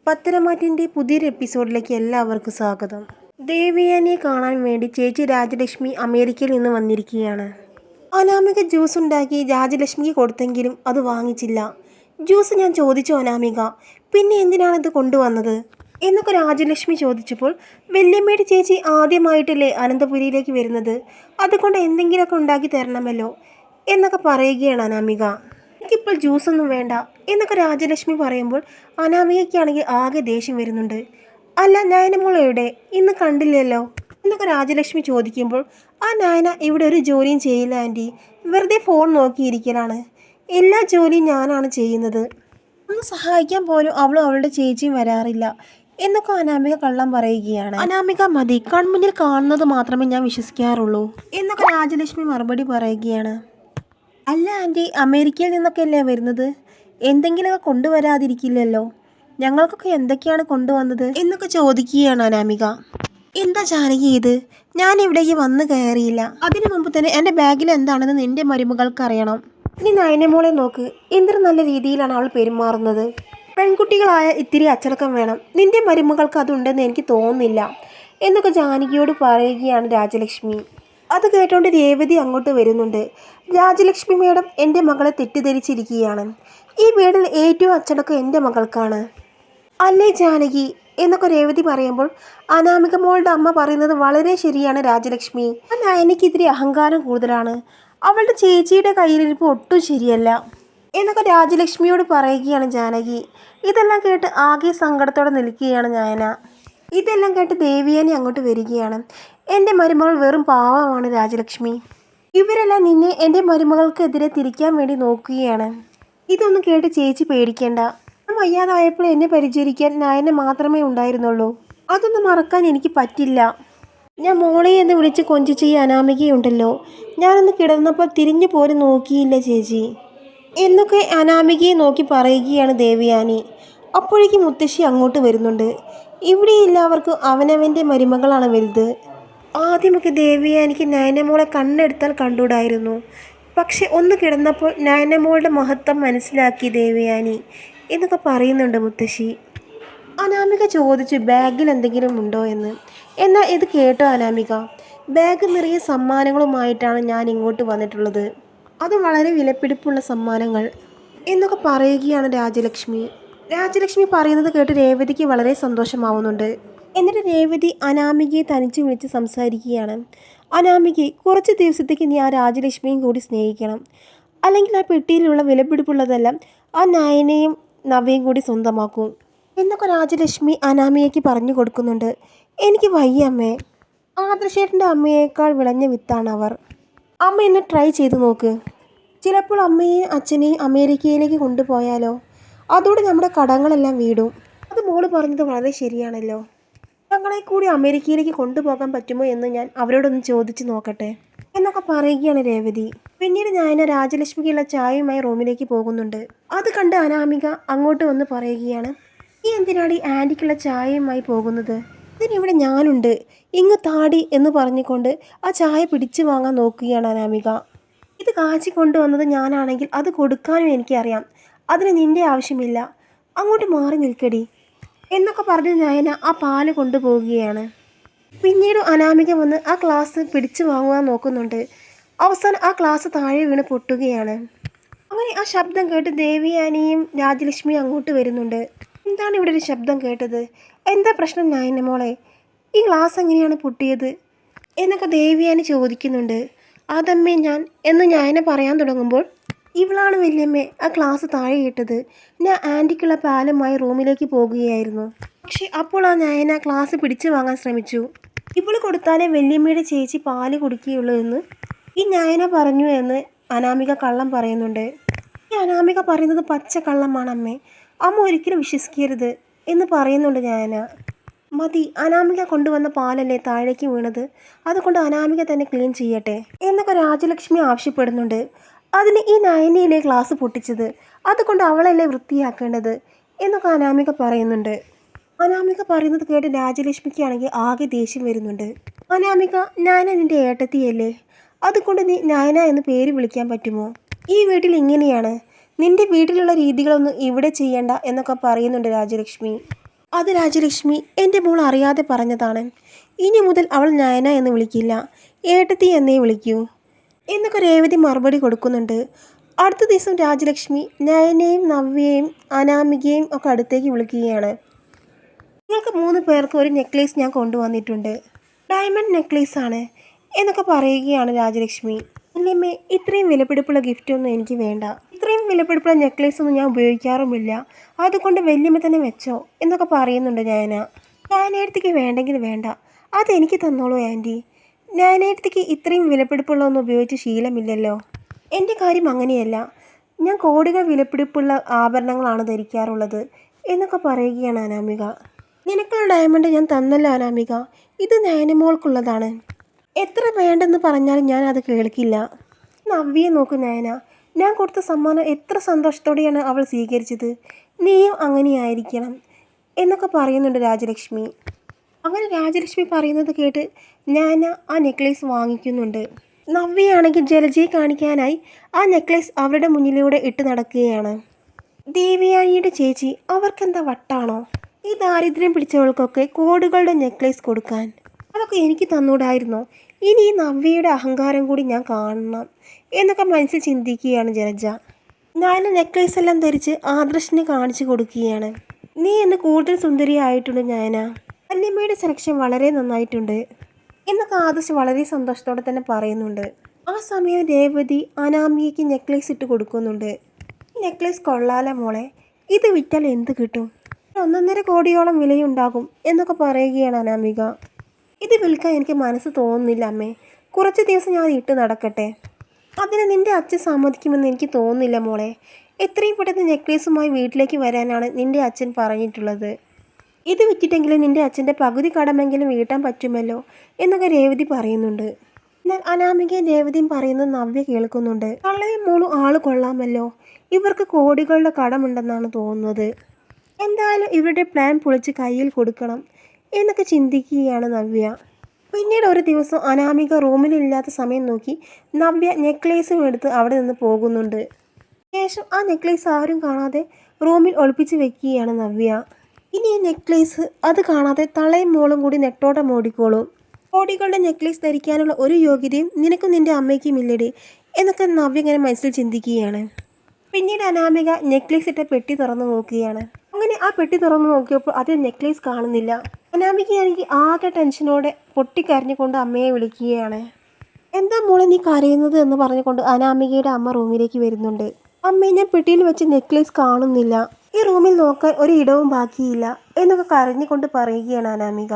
പത്തരമാറ്റിൻ്റെ പുതിയൊരു എപ്പിസോഡിലേക്ക് എല്ലാവർക്കും സ്വാഗതം. ദേവയാനിയെ കാണാൻ വേണ്ടി ചേച്ചി രാജലക്ഷ്മി അമേരിക്കയിൽ നിന്ന് വന്നിരിക്കുകയാണ്. അനാമിക ജ്യൂസ് ഉണ്ടാക്കി രാജലക്ഷ്മിക്ക് കൊടുത്തെങ്കിലും അത് വാങ്ങിച്ചില്ല. ജ്യൂസ് ഞാൻ ചോദിച്ചു അനാമിക, പിന്നെ എന്തിനാണ് ഇത് കൊണ്ടുവന്നത് എന്നൊക്കെ രാജലക്ഷ്മി ചോദിച്ചപ്പോൾ, വല്യമ്മയുടെ ചേച്ചി ആദ്യമായിട്ടല്ലേ അനന്തപുരിയിലേക്ക് വരുന്നത്, അതുകൊണ്ട് എന്തെങ്കിലുമൊക്കെ ഉണ്ടാക്കി തരണമല്ലോ എന്നൊക്കെ പറയുകയാണ് അനാമിക. എനിക്കിപ്പോൾ ജ്യൂസൊന്നും വേണ്ട എന്നൊക്കെ രാജലക്ഷ്മി പറയുമ്പോൾ അനാമികയ്ക്കാണെങ്കിൽ ആകെ ദേഷ്യം വരുന്നുണ്ട്. അല്ല, നയനമോൾ എവിടെ, ഇന്ന് കണ്ടില്ലല്ലോ എന്നൊക്കെ രാജലക്ഷ്മി ചോദിക്കുമ്പോൾ, ആ നയന ഇവിടെ ഒരു ജോലിയും ചെയ്യില്ല ആൻറ്റി, വെറുതെ ഫോൺ നോക്കിയിരിക്കലാണ്. എല്ലാ ജോലിയും ഞാനാണ് ചെയ്യുന്നത്, ഒന്ന് സഹായിക്കാൻ പോലും അവളും അവളുടെ ചേച്ചിയും വരാറില്ല എന്നൊക്കെ അനാമിക കള്ളം പറയുകയാണ്. അനാമിക മതി, കൺമുന്നിൽ കാണുന്നത് മാത്രമേ ഞാൻ വിശ്വസിക്കാറുള്ളൂ എന്നൊക്കെ രാജലക്ഷ്മി മറുപടി പറയുകയാണ്. അല്ല ആൻറ്റി, അമേരിക്കയിൽ നിന്നൊക്കെ അല്ലേ വരുന്നത്, എന്തെങ്കിലുമൊക്കെ കൊണ്ടുവരാതിരിക്കില്ലല്ലോ, ഞങ്ങൾക്കൊക്കെ എന്തൊക്കെയാണ് കൊണ്ടുവന്നത് എന്നൊക്കെ ചോദിക്കുകയാണ് അനാമിക. എന്താ ജാനകി ഇത്, ഞാൻ ഇവിടേക്ക് വന്ന് കയറിയില്ല, അതിനു മുമ്പ് തന്നെ എൻ്റെ ബാഗിൽ എന്താണെന്ന് നിൻ്റെ മരുമകൾക്ക് അറിയണം. ഇനി നയനമോളെ നോക്ക്, എന്തൊരു നല്ല രീതിയിലാണ് അവൾ പെരുമാറുന്നത്. പെൺകുട്ടികളായ ഇത്തിരി അച്ചടക്കം വേണം, നിൻ്റെ മരുമകൾക്ക് അതുണ്ടെന്ന് എനിക്ക് തോന്നുന്നില്ല എന്നൊക്കെ ജാനകിയോട് പറയുകയാണ് രാജലക്ഷ്മി. അത് കേട്ടോണ്ട് രേവതി അങ്ങോട്ട് വരുന്നുണ്ട്. രാജലക്ഷ്മി മേഡം എൻ്റെ മകളെ തെറ്റിദ്ധരിച്ചിരിക്കുകയാണ്, ഈ വീട്ടിൽ ഏറ്റവും അച്ചടക്കം എൻ്റെ മകൾക്കാണ് അല്ലേ ജാനകി എന്നൊക്കെ രേവതി പറയുമ്പോൾ, അനാമിക മോളുടെ അമ്മ പറയുന്നത് വളരെ ശരിയാണ് രാജലക്ഷ്മി, നയനയ്ക്കെതിരെ അഹങ്കാരം കൂടുതലാണ്, അവളുടെ ചേച്ചിയുടെ കയ്യിലിരിപ്പ് ഒട്ടും ശരിയല്ല എന്നൊക്കെ രാജലക്ഷ്മിയോട് പറയുകയാണ് ജാനകി. ഇതെല്ലാം കേട്ട് ആകെ സങ്കടത്തോടെ നിൽക്കുകയാണ് നയന. ഇതെല്ലാം കേട്ട് ദേവിയാനി അങ്ങോട്ട് വരികയാണ്. എൻ്റെ മരുമകൾ വെറും പാവമാണ് രാജലക്ഷ്മി, ഇവരെല്ലാം നിന്നെ എൻ്റെ മരുമകൾക്കെതിരെ തിരിക്കാൻ വേണ്ടി നോക്കുകയാണ്. ഇതൊന്നും കേട്ട് ചേച്ചി പേടിക്കേണ്ട, ഞാൻ വയ്യാതായപ്പോൾ എന്നെ പരിചരിക്കാൻ നയന മാത്രമേ ഉണ്ടായിരുന്നുള്ളൂ, അതൊന്നും മറക്കാൻ എനിക്ക് പറ്റില്ല. ഞാൻ മോളെ എന്ന് വിളിച്ച് കൊഞ്ചിച്ച് ഈ അനാമികയുണ്ടല്ലോ, ഞാനൊന്ന് കിടന്നപ്പോൾ തിരിഞ്ഞു പോലും നോക്കിയില്ല ചേച്ചി എന്നൊക്കെ അനാമികയെ നോക്കി പറയുകയാണ് ദേവയാനി. അപ്പോഴേക്കും മുത്തശ്ശി അങ്ങോട്ട് വരുന്നുണ്ട്. ഇവിടെ എല്ലാവർക്കും അവനവൻ്റെ മരുമകളാണ് വലുത്. ആദ്യമൊക്കെ ദേവയാനിക്ക് നയനമോളെ കണ്ണെടുത്താൽ കണ്ടുകൂടായിരുന്നു, പക്ഷെ ഒന്ന് കിടന്നപ്പോൾ നയനമോളുടെ മഹത്വം മനസ്സിലാക്കി ദേവയാനി എന്നൊക്കെ പറയുന്നുണ്ട് മുത്തശ്ശി. അനാമിക ചോദിച്ചു ബാഗിൽ എന്തെങ്കിലും ഉണ്ടോ എന്ന്. എന്നാൽ ഇത് കേട്ടോ അനാമിക, ബാഗ് നിറയെ സമ്മാനങ്ങളുമായിട്ടാണ് ഞാൻ ഇങ്ങോട്ട് വന്നിട്ടുള്ളത്, അത് വളരെ വിലപിടിപ്പുള്ള സമ്മാനങ്ങൾ എന്നൊക്കെ പറയുകയാണ് രാജലക്ഷ്മി. രാജലക്ഷ്മി പറയുന്നത് കേട്ട് രേവതിക്ക് വളരെ സന്തോഷമാവുന്നുണ്ട്. എന്നിട്ട് രേവതി അനാമികയെ തനിച്ച് വിളിച്ച് സംസാരിക്കുകയാണ്. അനാമികയെ കുറച്ച് ദിവസത്തേക്ക് നീ ആ രാജലക്ഷ്മിയും കൂടി സ്നേഹിക്കണം, അല്ലെങ്കിൽ ആ പെട്ടിയിലുള്ള വിലപിടിപ്പുള്ളതെല്ലാം ആ നയനയും നവയും കൂടി സ്വന്തമാക്കും എന്നൊക്കെ രാജലക്ഷ്മി അനാമികയ്ക്ക് പറഞ്ഞു കൊടുക്കുന്നുണ്ട്. എനിക്ക് വയ്യ അമ്മേ, ആദർശേട്ടൻ്റെ അമ്മയേക്കാൾ വിളഞ്ഞ വിത്താണ് അവർ, അമ്മ ഇന്ന് ട്രൈ ചെയ്ത് നോക്ക്, ചിലപ്പോൾ അമ്മയെയും അച്ഛനെയും അമേരിക്കയിലേക്ക് കൊണ്ടുപോയാലോ, അതോടെ നമ്മുടെ കടങ്ങളെല്ലാം വീടും. അത് മോള് പറഞ്ഞത് വളരെ ശരിയാണല്ലോ, ഞങ്ങളെ കൂടി അമേരിക്കയിലേക്ക് കൊണ്ടുപോകാൻ പറ്റുമോ എന്ന് ഞാൻ അവരോടൊന്ന് ചോദിച്ച് നോക്കട്ടെ എന്നൊക്കെ പറയുകയാണ് രേവതി. പിന്നീട് നയന രാജലക്ഷ്മിക്കുള്ള ചായയുമായി റൂമിലേക്ക് പോകുന്നുണ്ട്. അത് കണ്ട് അനാമിക അങ്ങോട്ട് വന്ന് പറയുകയാണ്, നീ എന്തിനാണ് ഈ ആൻറ്റിക്കുള്ള ചായയുമായി പോകുന്നത്, ഇതിനിവിടെ ഞാനുണ്ട്, ഇങ്ങ് താടി എന്ന് പറഞ്ഞുകൊണ്ട് ആ ചായ പിടിച്ചു വാങ്ങാൻ നോക്കുകയാണ് അനാമിക. ഇത് കാച്ചി കൊണ്ടുവന്നത് ഞാനാണെങ്കിൽ അത് കൊടുക്കാനും എനിക്കറിയാം, അതിന് നിൻ്റെ ആവശ്യമില്ല, അങ്ങോട്ട് മാറി നിൽക്കടി എന്നൊക്കെ പറഞ്ഞ് നയന ആ പാല് കൊണ്ടുപോവുകയാണ്. പിന്നീട് അനാമിക വന്ന് ആ ഗ്ലാസ് പിടിച്ചു വാങ്ങുവാൻ നോക്കുന്നുണ്ട്. അവസാനം ആ ഗ്ലാസ് താഴെ വീണ് പൊട്ടുകയാണ്. അങ്ങനെ ആ ശബ്ദം കേട്ട് ദേവിയാനിയും രാജലക്ഷ്മിയും അങ്ങോട്ട് വരുന്നുണ്ട്. എന്താണ് ഇവിടെ ഒരു ശബ്ദം കേട്ടത്, എന്താ പ്രശ്നം നയന മോളെ, ഈ ഗ്ലാസ് എങ്ങനെയാണ് പൊട്ടിയത് എന്നൊക്കെ ദേവിയാനി ചോദിക്കുന്നുണ്ട്. അതമ്മേ ഞാൻ എന്ന് നയന പറയാൻ തുടങ്ങുമ്പോൾ, ഇവളാണ് വല്യമ്മേ ആ ക്ലാസ് താഴെ ഇട്ടത്, ഞാൻ ആൻറ്റിക്കുള്ള പാലുമായി റൂമിലേക്ക് പോകുകയായിരുന്നു, പക്ഷെ അപ്പോൾ ആ നയന ക്ലാസ് പിടിച്ചു വാങ്ങാൻ ശ്രമിച്ചു, ഇവൾ കൊടുത്താലേ വല്യമ്മയുടെ ചേച്ചി പാല് കുടിക്കുകയുള്ളൂ എന്ന് ഈ നയന പറഞ്ഞു എന്ന് അനാമിക കള്ളം പറയുന്നുണ്ട്. ഈ അനാമിക പറയുന്നത് പച്ച കള്ളമാണ് അമ്മേ, അമ്മ ഒരിക്കലും വിശ്വസിക്കരുത് എന്ന് പറയുന്നുണ്ട് നയന. മതി, അനാമിക കൊണ്ടുവന്ന പാലല്ലേ താഴേക്ക് വീണത്, അതുകൊണ്ട് അനാമിക തന്നെ ക്ലീൻ ചെയ്യട്ടെ എന്നൊക്കെ രാജലക്ഷ്മി ആവശ്യപ്പെടുന്നുണ്ട്. അതിന് ഈ നയനയിലെ ഗ്ലാസ് പൊട്ടിച്ചത്, അതുകൊണ്ട് അവളല്ലേ വൃത്തിയാക്കേണ്ടത് എന്നൊക്കെ അനാമിക പറയുന്നുണ്ട്. അനാമിക പറയുന്നത് കേട്ട് രാജലക്ഷ്മിക്കാണെങ്കിൽ ആകെ ദേഷ്യം വരുന്നുണ്ട്. അനാമിക, നയന നിൻ്റെ ഏട്ടത്തിയല്ലേ, അതുകൊണ്ട് നീ നയന എന്ന് പേര് വിളിക്കാൻ പറ്റുമോ, ഈ വീട്ടിൽ ഇങ്ങനെയാണ്, നിൻ്റെ വീട്ടിലുള്ള രീതികളൊന്നും ഇവിടെ ചെയ്യണ്ട എന്നൊക്കെ പറയുന്നുണ്ട് രാജലക്ഷ്മി. അത് രാജലക്ഷ്മി എൻ്റെ മോൾ അറിയാതെ പറഞ്ഞതാണ്. ഇനി മുതൽ അവൾ നയന എന്ന് വിളിക്കില്ല, ഏട്ടത്തി എന്നേ വിളിക്കൂ എന്നൊക്കെ രേവതി മറുപടി കൊടുക്കുന്നുണ്ട്. അടുത്ത ദിവസം രാജലക്ഷ്മി നയനയും നവ്യയും അനാമികയും ഒക്കെ അടുത്തേക്ക് വിളിക്കുകയാണ്. നിങ്ങൾക്ക് 3 പേർക്ക് ഒരു നെക്ലേസ് ഞാൻ കൊണ്ടുവന്നിട്ടുണ്ട്. ഡയമണ്ട് നെക്ലേസ് ആണ് എന്നൊക്കെ പറയുകയാണ് രാജലക്ഷ്മി. ഇല്ലമ്മേ, ഇത്രയും വിലപിടിപ്പുള്ള ഗിഫ്റ്റൊന്നും എനിക്ക് വേണ്ട. ഇത്രയും വിലപിടിപ്പുള്ള നെക്ലേസ് ഒന്നും ഞാൻ ഉപയോഗിക്കാറുമില്ല. അതുകൊണ്ട് വല്യമ്മ തന്നെ വെച്ചോ എന്നൊക്കെ പറയുന്നുണ്ട് നയന. നയനേടത്തേക്ക് വേണ്ടെങ്കിൽ വേണ്ട, അതെനിക്ക് തന്നോളൂ ആൻറ്റി. നയനേടത്തേക്ക് ഇത്രയും വിലപിടിപ്പുള്ളതൊന്നും ഉപയോഗിച്ച് ശീലമില്ലല്ലോ. എൻ്റെ കാര്യം അങ്ങനെയല്ല, ഞാൻ കോടികൾ വിലപിടിപ്പുള്ള ആഭരണങ്ങളാണ് ധരിക്കാറുള്ളത് എന്നൊക്കെ പറയുകയാണ് അനാമിക. നിനക്കുള്ള ഡയമണ്ട് ഞാൻ തന്നല്ലോ അനാമിക, ഇത് നയനമോൾക്കുള്ളതാണ്. എത്ര വേണ്ടെന്ന് പറഞ്ഞാലും ഞാൻ അത് കേൾക്കില്ല. നവ്യയെ നോക്കൂ നയന, ഞാൻ കൊടുത്ത സമ്മാനം എത്ര സന്തോഷത്തോടെയാണ് അവൾ സ്വീകരിച്ചത്. നീയും അങ്ങനെയായിരിക്കണം എന്നൊക്കെ പറയുന്നുണ്ട് രാജലക്ഷ്മി. അങ്ങനെ രാജലക്ഷ്മി പറയുന്നത് കേട്ട് നയന ആ നെക്ലേസ് വാങ്ങിക്കുന്നുണ്ട്. നവ്യയാണെങ്കിൽ ജലജയെ കാണിക്കാനായി ആ നെക്ലേസ് അവരുടെ മുന്നിലൂടെ ഇട്ട് നടക്കുകയാണ്. ദേവയാനിയുടെ ചേച്ചി അവർക്കെന്താ വട്ടാണോ ഈ ദാരിദ്ര്യം പിടിച്ചവൾക്കൊക്കെ കോടികളുടെ നെക്ലേസ് കൊടുക്കാൻ? അതൊക്കെ എനിക്ക് തന്നൂടായിരുന്നോ? ഇനി ഈ നവ്യയുടെ അഹങ്കാരം കൂടി ഞാൻ കാണണം എന്നൊക്കെ മനസ്സിൽ ചിന്തിക്കുകയാണ് ജലജ. നയന നെക്ലേസ് എല്ലാം ധരിച്ച് ആദർശിനെ കാണിച്ചു കൊടുക്കുകയാണ്. നീ എന്ന് കൂടുതൽ സുന്ദരിയായിട്ടുണ്ട് നയന, വല്യമ്മയുടെ സെലക്ഷൻ വളരെ നന്നായിട്ടുണ്ട് എന്നൊക്കെ ആദർശ് വളരെ സന്തോഷത്തോടെ തന്നെ പറയുന്നുണ്ട്. ആ സമയം രേവതി അനാമികയ്ക്ക് നെക്ലേസ് ഇട്ട് കൊടുക്കുന്നുണ്ട്. ഈ നെക്ലേസ് കൊള്ളാലെ മോളെ, ഇത് വിറ്റാൽ എന്ത് കിട്ടും? 1.5 കോടിയോളം വിലയുണ്ടാകും എന്നൊക്കെ പറയുകയാണ് അനാമിക. ഇത് വിൽക്കാൻ എനിക്ക് മനസ്സ് തോന്നുന്നില്ല അമ്മേ, കുറച്ച് ദിവസം ഞാൻ ഇട്ട് നടക്കട്ടെ. അതിന് നിൻ്റെ അച്ഛൻ സമ്മതിക്കുമെന്ന് എനിക്ക് തോന്നുന്നില്ല മോളെ. എത്രയും പെട്ടെന്ന് നെക്ലേസുമായി വീട്ടിലേക്ക് വരാനാണ് നിൻ്റെ അച്ഛൻ പറഞ്ഞിട്ടുള്ളത്. ഇത് വിറ്റിട്ടെങ്കിലും നിൻ്റെ അച്ഛൻ്റെ പകുതി കടമെങ്കിലും വീട്ടാൻ പറ്റുമല്ലോ എന്നൊക്കെ രേവതി പറയുന്നുണ്ട്. എന്നാൽ അനാമികയും രേവതിയും പറയുന്നത് നവ്യ കേൾക്കുന്നുണ്ട്. കള്ളയും മോളും ആള് കൊള്ളാമല്ലോ, ഇവർക്ക് കോടികളുടെ കടമുണ്ടെന്നാണ് തോന്നുന്നത്. എന്തായാലും ഇവരുടെ പ്ലാൻ പൊളിച്ച് കയ്യിൽ കൊടുക്കണം എന്നൊക്കെ ചിന്തിക്കുകയാണ് നവ്യ. പിന്നീട് ഒരു ദിവസം അനാമിക റൂമിലില്ലാത്ത സമയം നോക്കി നവ്യ നെക്ലേസും എടുത്ത് അവിടെ നിന്ന് പോകുന്നുണ്ട്. ശേഷം ആ നെക്ലേസ് ആരും കാണാതെ റൂമിൽ ഒളിപ്പിച്ച് വെക്കുകയാണ് നവ്യ. ഇനി ഈ നെക്ലേസ് അത് കാണാതെ തളയും മോളും കൂടി നെട്ടോട്ടം ഓടിക്കോളും. കോടികളുടെ നെക്ലേസ് ധരിക്കാനുള്ള ഒരു യോഗ്യതയും നിനക്കും നിൻ്റെ അമ്മയ്ക്കും ഇല്ലടി എന്നൊക്കെ നവ്യ ഇങ്ങനെ മനസ്സിൽ ചിന്തിക്കുകയാണ്. പിന്നീട് അനാമിക നെക്ലേസ് ഇട്ട പെട്ടി തുറന്നു നോക്കുകയാണ്. അങ്ങനെ ആ പെട്ടി തുറന്നു നോക്കിയപ്പോൾ അതിൽ നെക്ലേസ് കാണുന്നില്ല. അനാമികയാണെങ്കിൽ ആകെ ടെൻഷനോടെ പൊട്ടിക്കരഞ്ഞുകൊണ്ട് അമ്മയെ വിളിക്കുകയാണ്. എന്താ മോളെ നീ കരയുന്നത് എന്ന് പറഞ്ഞുകൊണ്ട് അനാമികയുടെ അമ്മ റൂമിലേക്ക് വരുന്നുണ്ട്. അമ്മേ, ഞാൻ പെട്ടിയിൽ വെച്ച് നെക്ലേസ് കാണുന്നില്ല, ഈ റൂമിൽ നോക്കാൻ ഒരു ഇടവും ബാക്കിയില്ല എന്നൊക്കെ കരഞ്ഞുകൊണ്ട് പറയുകയാണ് അനാമിക.